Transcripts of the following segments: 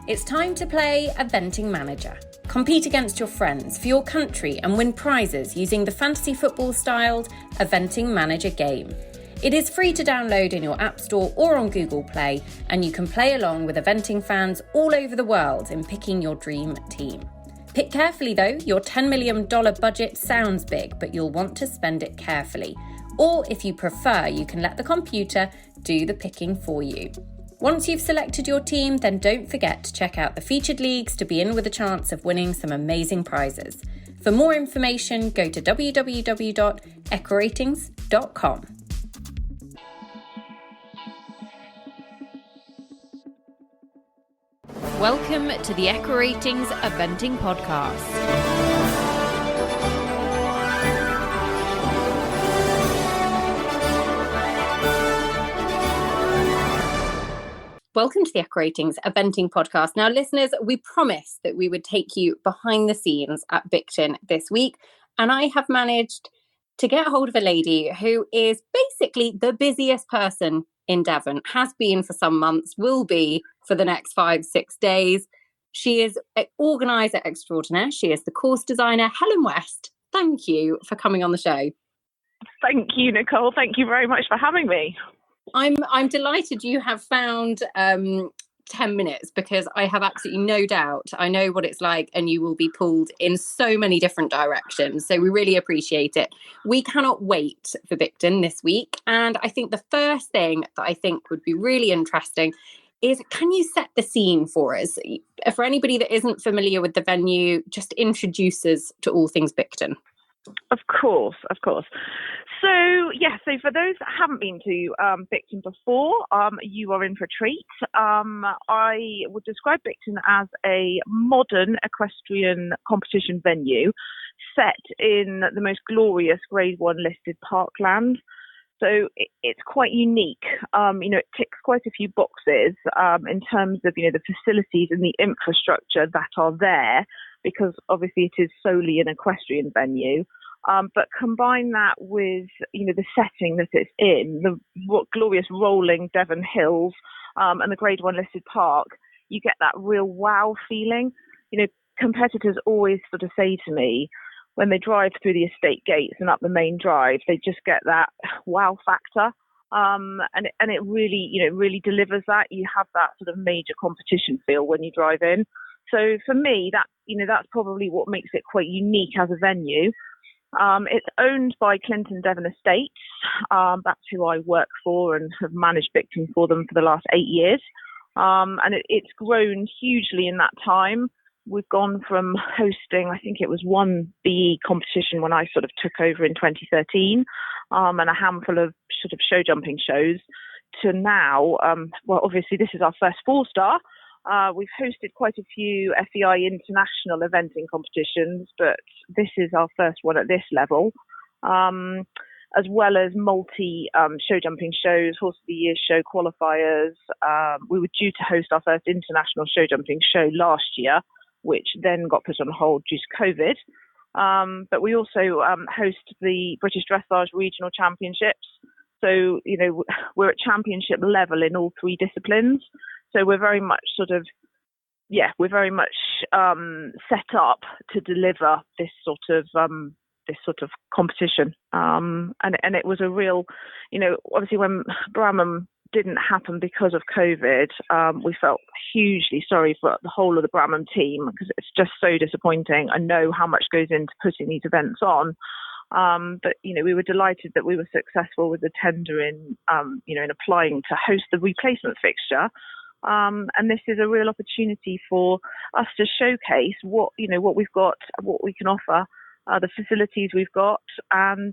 It's time to play Eventing Manager. Compete against your friends for your country and win prizes using the fantasy football-styled Eventing Manager game. It is free to download in your App Store or on Google Play, and you can play along with eventing fans all over the world in picking your dream team. Pick carefully though, your $10 million budget sounds big, but you'll want to spend it carefully. Or if you prefer, you can let the computer do the picking for you. Once you've selected your team, then don't forget to check out the featured leagues to be in with a chance of winning some amazing prizes. For more information, go to www.echoratings.com. Welcome to the Echo Ratings Eventing Podcast. Welcome to the Echo Ratings Eventing Podcast. Now, listeners, we promised that we would take you behind the scenes at Bicton this week, and I have managed to get hold of a lady who is basically the busiest person in Devon, has been for some months, will be for the next 5-6 days. She is an organiser extraordinaire. She is the course designer, Helen West. Thank you for coming on the show. Thank you, Nicole. Thank you very much for having me. I'm delighted you have found 10 minutes, because I have absolutely no doubt I know what it's like, and you will be pulled in so many different directions. So we really appreciate it. We cannot wait for Bicton this week. And I think the first thing that I think would be really interesting is, can you set the scene for us? For anybody that isn't familiar with the venue, just introduce us to all things Bicton. Of course. So for those that haven't been to Bicton before, you are in for a treat. I would describe Bicton as a modern equestrian competition venue set in the most glorious Grade 1 listed parkland. So it's quite unique. It ticks quite a few boxes in terms of, the facilities and the infrastructure that are there, because obviously it is solely an equestrian venue. But combine that with, the setting that it's in, the glorious rolling Devon hills and the Grade 1 listed park, you get that real wow feeling. Competitors always sort of say to me, when they drive through the estate gates and up the main drive, they just get that wow factor. And it really delivers that. You have that sort of major competition feel when you drive in. So for me, that's probably what makes it quite unique as a venue. It's owned by Clinton Devon Estates. That's who I work for and have managed Bicton for them for the last 8 years. And it's grown hugely in that time. We've gone from hosting, I think it was one BE competition when I sort of took over in 2013, and a handful of sort of show jumping shows, to now, obviously this is our first 4-star. We've hosted quite a few FEI international eventing competitions, but this is our first one at this level, as well as multi show jumping shows, Horse of the Year show qualifiers. We were due to host our first international show jumping show last year, which then got put on hold due to COVID. But we also host the British Dressage Regional Championships. So, we're at championship level in all 3 disciplines. So we're very much set up to deliver this sort of competition. And it was a real, obviously when Bramham didn't happen because of COVID, we felt hugely sorry for the whole of the Bramham team, because it's just so disappointing. I know how much goes into putting these events on. But we were delighted that we were successful with the tender in applying to host the replacement fixture. And this is a real opportunity for us to showcase what we've got, what we can offer, the facilities we've got, and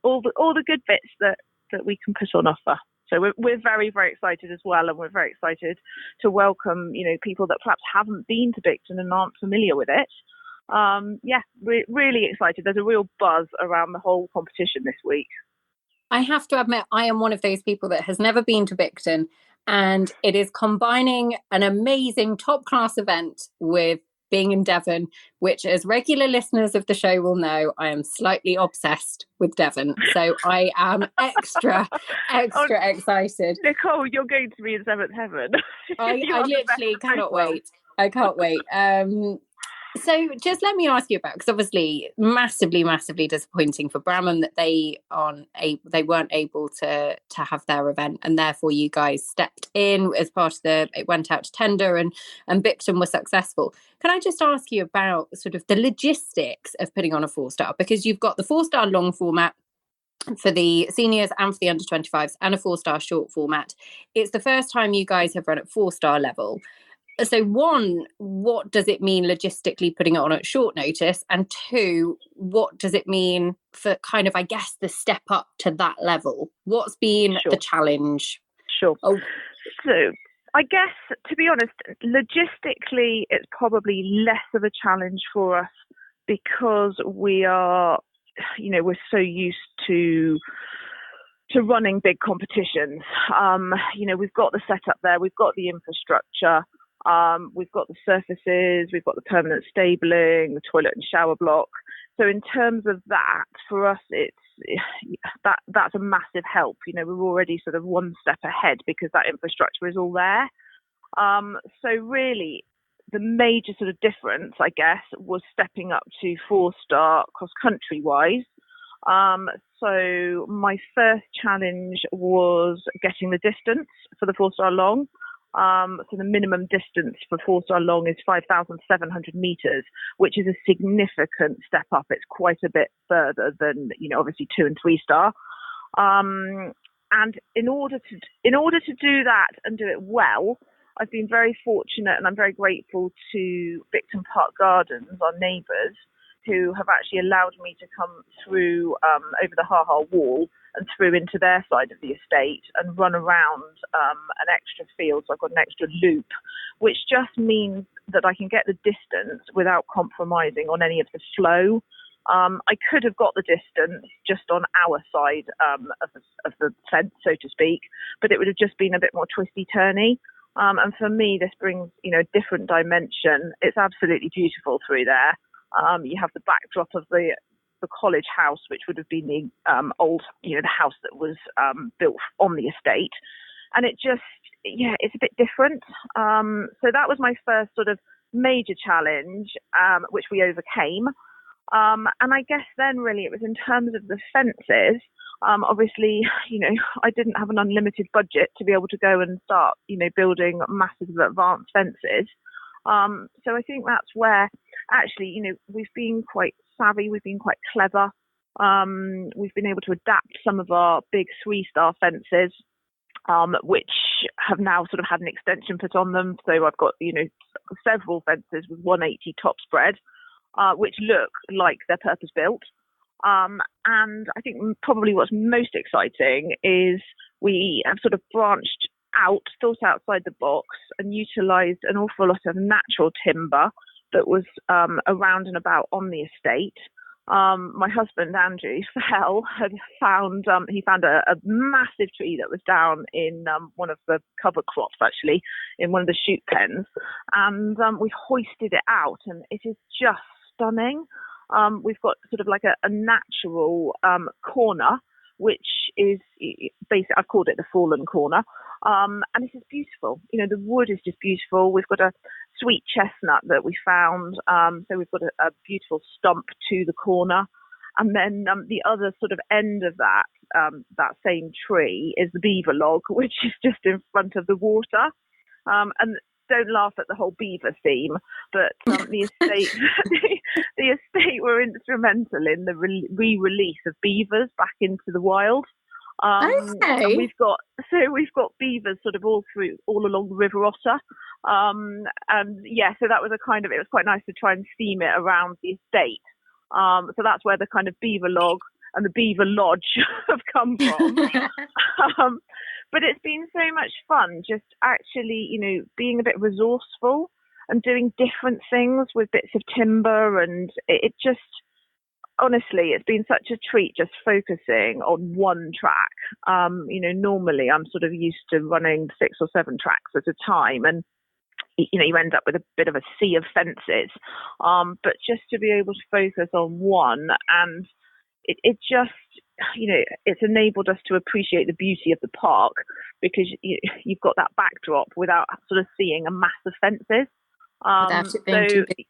all the good bits that we can put on offer. So we're very, very excited as well, and we're very excited to welcome people that perhaps haven't been to Bicton and aren't familiar with it. We're really excited. There's a real buzz around the whole competition this week. I have to admit, I am one of those people that has never been to Bicton, and it is combining an amazing top-class event with being in Devon, which, as regular listeners of the show will know, I am slightly obsessed with Devon. So I am extra excited. Nicole, you're going to be in 7th heaven. I literally cannot wait. I can't wait. So just let me ask you about, because obviously massively, massively disappointing for Bramham that they weren't able to have their event, and therefore you guys stepped in as part of it went out to tender, and Bicton was successful. Can I just ask you about sort of the logistics of putting on a 4-star, because you've got the 4-star long format for the seniors and for the under 25s, and a 4-star short format. It's the first time you guys have run at 4-star level. So one, what does it mean logistically putting it on at short notice? And two, what does it mean for kind of, I guess, the step up to that level? What's been the challenge? Sure. So I guess, to be honest, logistically, it's probably less of a challenge for us because we are, we're so used to running big competitions. We've got the setup there, we've got the infrastructure. We've got the surfaces, we've got the permanent stabling, the toilet and shower block. So in terms of that, for us, that's a massive help. We're already sort of one step ahead because that infrastructure is all there. So really, the major sort of difference, I guess, was stepping up to 4-star cross-country wise. So my first challenge was getting the distance for the 4-star long. So the minimum distance for 4-star long is 5,700 meters, which is a significant step up. It's quite a bit further than, obviously 2 and 3-star. And in order to do that and do it well, I've been very fortunate, and I'm very grateful to Bicton Park Gardens, our neighbours, who have actually allowed me to come through over the Ha-Ha wall and through into their side of the estate and run around an extra field. So I've got an extra loop, which just means that I can get the distance without compromising on any of the flow. I could have got the distance just on our side of the fence, so to speak, but it would have just been a bit more twisty-turny. And for me, this brings, a different dimension. It's absolutely beautiful through there. You have the backdrop of the college house, which would have been the old, the house that was built on the estate. And it just, it's a bit different. So that was my first sort of major challenge, which we overcame. And I guess then really it was in terms of the fences. Obviously, I didn't have an unlimited budget to be able to go and start, building massive advanced fences. So I think that's where actually, we've been quite savvy, we've been quite clever. We've been able to adapt some of our big 3-star fences, which have now sort of had an extension put on them. So I've got, several fences with 180 top spread, which look like they're purpose built. And I think probably what's most exciting is we have sort of branched out, thought outside the box, and utilised an awful lot of natural timber that was around and about on the estate. My husband Andrew had found a massive tree that was down in one of the cover crops, actually, in one of the shoot pens, and we hoisted it out, and it is just stunning. We've got sort of like a natural corner, which is basically, I've called it the fallen corner. And this is beautiful. The wood is just beautiful. We've got a sweet chestnut that we found. So we've got a beautiful stump to the corner. And then the other sort of end of that same tree is the beaver log, which is just in front of the water. And don't laugh at the whole beaver theme, but the estate the estate were instrumental in the re-release of beavers back into the wild. Okay. And we've got beavers sort of all along the River Otter. So that was it was quite nice to try and theme it around the estate. So that's where the kind of beaver log and the beaver lodge have come from. But it's been so much fun just actually, being a bit resourceful and doing different things with bits of timber. And it just, honestly, it's been such a treat just focusing on one track. Normally I'm sort of used to running 6 or 7 tracks at a time, and you end up with a bit of a sea of fences. But just to be able to focus on one, and it just, it's enabled us to appreciate the beauty of the park, because you've got that backdrop without sort of seeing a mass of fences. without it being too So big.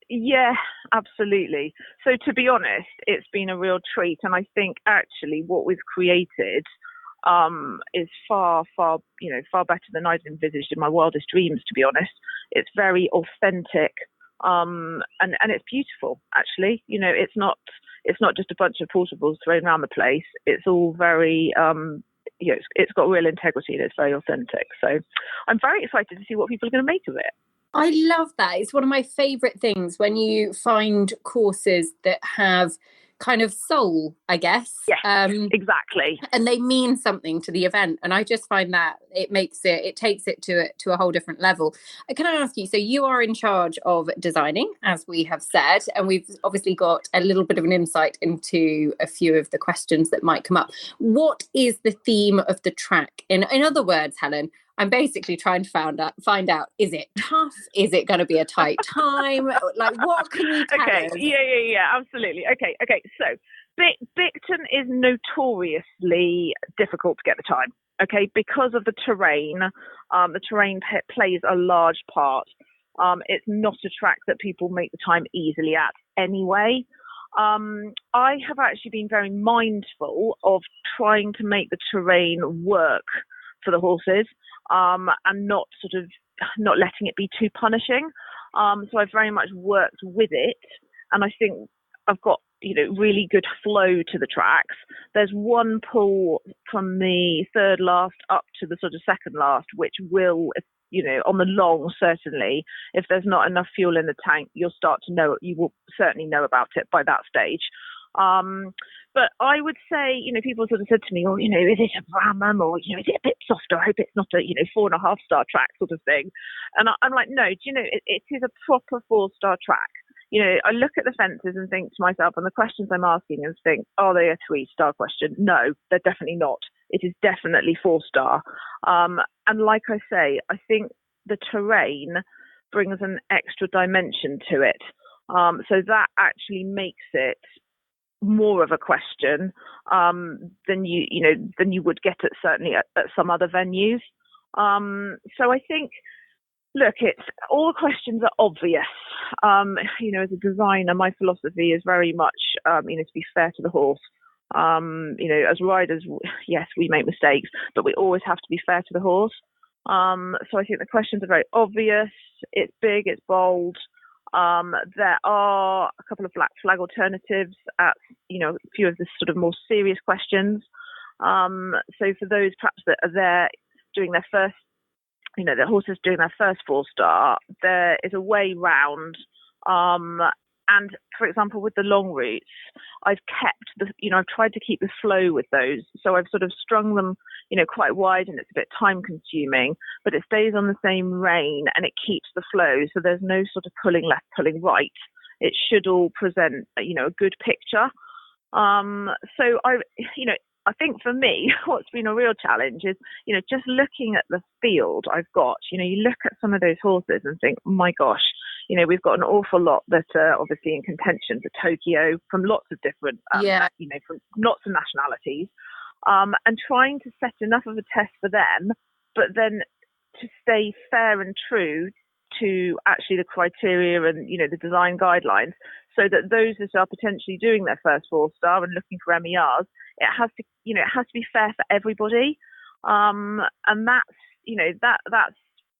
yeah, absolutely. So to be honest, it's been a real treat, and I think actually what we've created is far, far, far better than I'd envisaged in my wildest dreams. To be honest, it's very authentic, and it's beautiful. Actually, it's not just a bunch of portables thrown around the place. It's all very, it's got real integrity and it's very authentic. So I'm very excited to see what people are going to make of it. I love that. It's one of my favourite things when you find courses that have kind of soul, I guess. Yes, exactly. And they mean something to the event. And I just find that it takes it to a whole different level. Can I ask you, so you are in charge of designing, as we have said, and we've obviously got a little bit of an insight into a few of the questions that might come up. What is the theme of the track? In other words, Helen, I'm basically trying to find out, is it tough? Is it going to be a tight time? Like, what can you tell us? Yeah, absolutely. Okay. So Bicton is notoriously difficult to get the time, okay, because of the terrain. The terrain plays a large part. It's not a track that people make the time easily at anyway. I have actually been very mindful of trying to make the terrain work for the horses, and not letting it be too punishing. So I've very much worked with it, and I think I've got really good flow to the tracks. There's one pull from the third last up to the sort of second last, which will, on the long, certainly, if there's not enough fuel in the tank, you will certainly know about it by that stage. But I would say, people sort of said to me, is it a Brahman, or, is it a bit softer? I hope it's not a, 4.5-star track sort of thing. And I'm like, no, it is a proper 4-star track. I look at the fences and think to myself, and the questions I'm asking, and think, are they a 3-star question? No, they're definitely not. It is definitely 4-star. And like I say, I think the terrain brings an extra dimension to it. So that actually makes it more of a question than you would get certainly at some other venues. So I think, look, it's all the questions are obvious. As a designer, my philosophy is very much to be fair to the horse. As riders, yes, we make mistakes, but we always have to be fair to the horse. So I think the questions are very obvious. It's big, it's bold. There are a couple of black flag alternatives at, a few of the sort of more serious questions. So for those perhaps that are there doing their first, the horses doing their first 4-star, there is a way round. And for example, with the long routes, I've tried to keep the flow with those. So I've sort of strung them, quite wide, and it's a bit time consuming, but it stays on the same rein and it keeps the flow. So there's no sort of pulling left, pulling right. It should all present, a good picture. So I think for me, what's been a real challenge is, just looking at the field I've got, you look at some of those horses and think, oh my gosh, we've got an awful lot that are obviously in contention for Tokyo from lots of different, from lots of nationalities, and trying to set enough of a test for them, but then to stay fair and true to actually the criteria and, the design guidelines, so that those that are potentially doing their first 4-star and looking for MERs, it has to be fair for everybody. And that's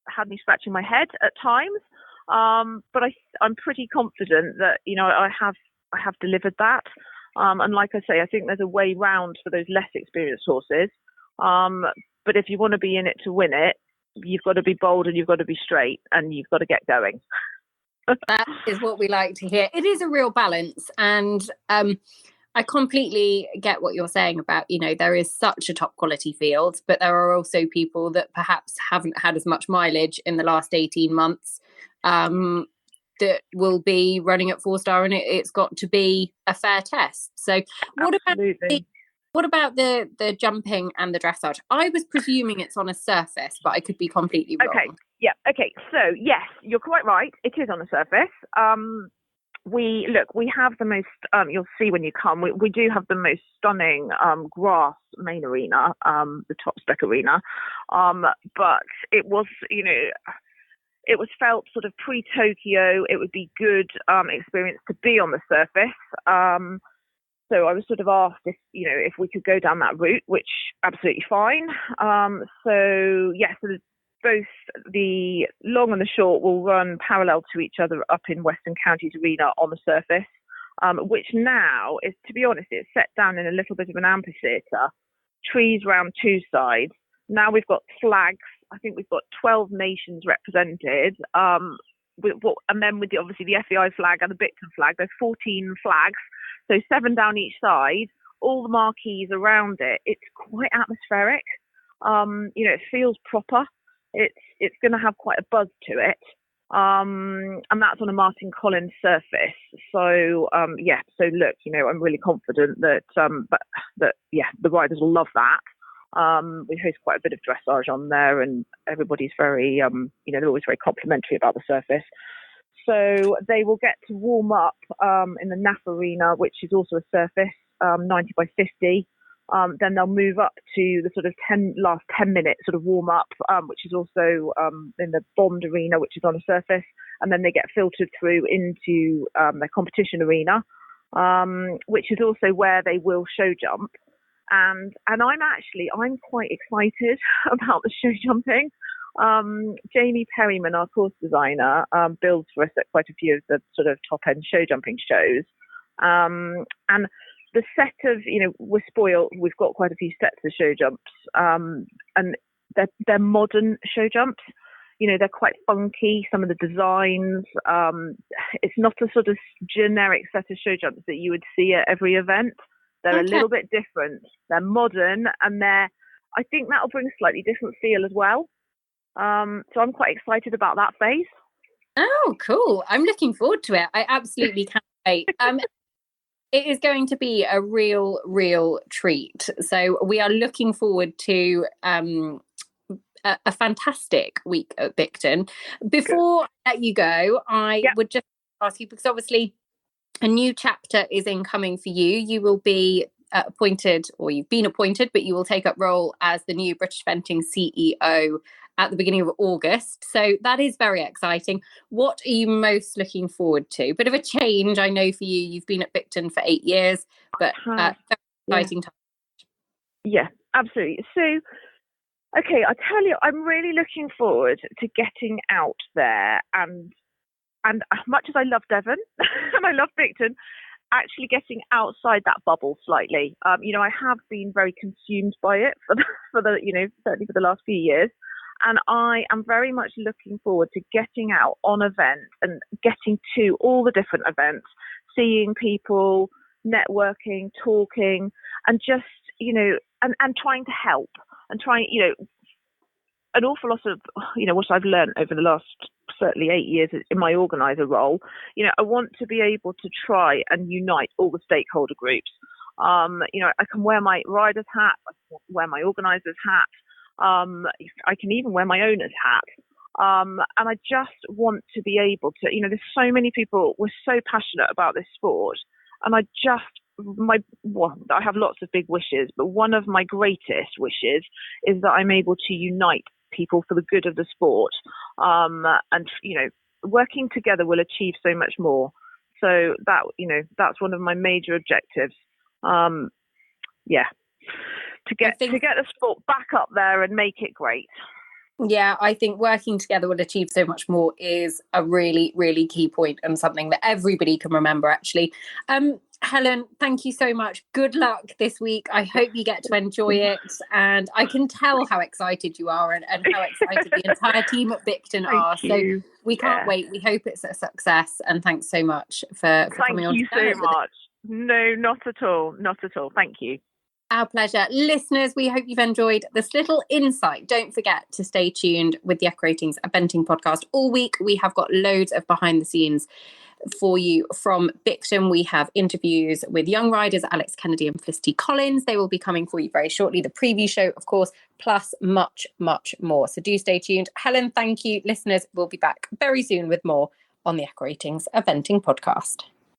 had me scratching my head at times. But I'm pretty confident that, I have delivered that. And like I say, I think there's a way round for those less experienced horses. But if you want to be in it to win it, you've got to be bold and you've got to be straight and you've got to get going. That is what we like to hear. It is a real balance. And I completely get what you're saying about, there is such a top quality field, but there are also people that perhaps haven't had as much mileage in the last 18 months that will be running at 4-star, and it's got to be a fair test. So what about the jumping and the dressage? I was presuming it's on a surface, but I could be completely wrong. Okay. Yeah. Okay. So yes, you're quite right. It is on a surface. We have the most, you'll see when you come, we do have the most stunning grass main arena, the top spec arena. But it was, it was felt sort of pre-Tokyo, it would be good experience to be on the surface. So I was sort of asked if we could go down that route, which absolutely fine. So both the long and the short will run parallel to each other up in Western Counties Arena on the surface, which now is, to be honest, it's set down in a little bit of an amphitheatre, trees round two sides. Now we've got flags. I think we've got 12 nations represented. And then with obviously the FEI flag and the Bicton flag, there's 14 flags. So 7 down each side, all the marquees around it. It's quite atmospheric. It feels proper. It's going to have quite a buzz to it. And that's on a Martin Collins surface. So, so look, I'm really confident that the riders will love that. We host quite a bit of dressage on there, and everybody's very, they're always very complimentary about the surface. So they will get to warm up in the NAF Arena, which is also a surface, 90 by 50. Then they'll move up to the sort of last 10 minute sort of warm up, which is also in the Bond Arena, which is on a surface. And then they get filtered through into their competition arena, which is also where they will show jump. And I'm quite excited about the show jumping. Jamie Perryman, our course designer, builds for us at quite a few of the sort of top end show jumping shows. And the set of, we're spoiled. We've got quite a few sets of show jumps, and they're modern show jumps. They're quite funky. Some of the designs. It's not a sort of generic set of show jumps that you would see at every event. They're a little bit different. They're modern, and I think that'll bring a slightly different feel as well. So I'm quite excited about that phase. Oh, cool. I'm looking forward to it. I absolutely can't wait. It is going to be a real treat. So we are looking forward to a fantastic week at Bicton. Before I let you go, I would just ask you, because obviously a new chapter is incoming for you. You will be appointed, or you've been appointed, but you will take up role as the new British Eventing CEO at the beginning of August. So that is very exciting. What are you most looking forward to? Bit of a change, I know, for you. You've been at Bicton for 8 years, but very exciting time. Yeah, absolutely. So, okay, I tell you, I'm really looking forward to getting out there and as much as I love Devon and I love Bicton, actually getting outside that bubble slightly. I have been very consumed by it for the certainly for the last few years. And I am very much looking forward to getting out on events and getting to all the different events, seeing people, networking, talking, and just, and trying to help and trying, an awful lot of, what I've learned over the last certainly 8 years in my organiser role, I want to be able to try and unite all the stakeholder groups. I can wear my rider's hat, I can wear my organiser's hat, I can even wear my owner's hat. And I just want to be able to, there's so many people, we're so passionate about this sport. And I have lots of big wishes, but one of my greatest wishes is that I'm able to unite people for the good of the sport. And, working together will achieve so much more. So that's one of my major objectives. To get the sport back up there and make it great. Yeah, I think working together will achieve so much more is a really, really key point, and something that everybody can remember, actually. Helen, thank you so much. Good luck this week. I hope you get to enjoy it. And I can tell how excited you are and how excited the entire team at Bicton are. So we can't wait. We hope it's a success. And thanks so much for coming on. Thank you so much. No, not at all. Not at all. Thank you. Our pleasure. Listeners, we hope you've enjoyed this little insight. Don't forget to stay tuned with the Eventing's Eventing podcast all week. We have got loads of behind the scenes for you from Bicton. We have interviews with young riders Alex Kennedy and Felicity Collins. They will be coming for you very shortly. The preview show, of course, plus much, much more. So do stay tuned. Helen, thank you. Listeners, we'll be back very soon with more on the Eventing's Eventing podcast.